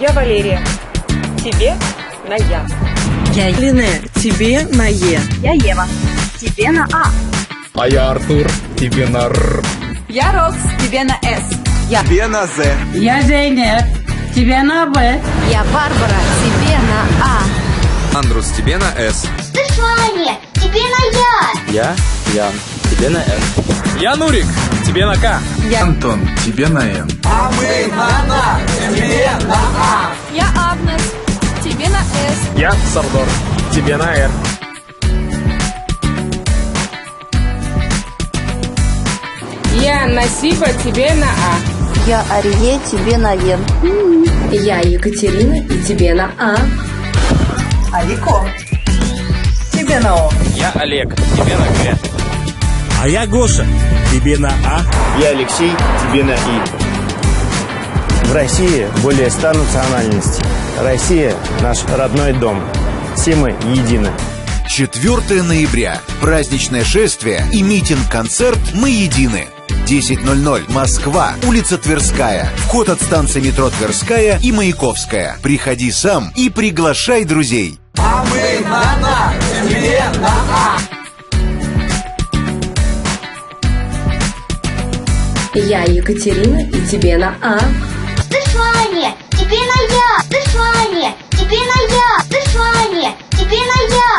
Я Валерия. Тебе на Я. Я Лине. Тебе на Е. Я Ева. Тебе на А. А я Артур. Тебе на Р. Я Рокс. Тебе на С. Тебе на З. Я Зейнеп. Тебе на Б. Я Барбара. Тебе на А. Андрус, тебе на С. Ты Ваня, тебе на Я. Я Ян. Тебе на Н. Я Нурик. Тебе на К. Антон, тебе на Н. А мы на тебе на А. Я Агнес. Тебе на С. Я Сардор. Тебе на Р. Я Насиба. Тебе на А. Я Арие. Тебе на Е. Я Екатерина, и тебе на А. Алико. Тебе на О. Я Олег. Тебе на Г. А я Гоша. Тебе на А. Я Алексей. Тебе на И. В России более 100 национальностей. Россия – наш родной дом. Все мы едины. 4 ноября. Праздничное шествие и митинг-концерт «Мы едины». 10:00. Москва. Улица Тверская. Вход от станции метро Тверская и Маяковская. Приходи сам и приглашай друзей. А мы на тебе на А. Я Екатерина, и тебе на А. Ты Ваня, тебе на Я. Ты Ваня, тебе на Я. Ты Ваня, тебе на Я.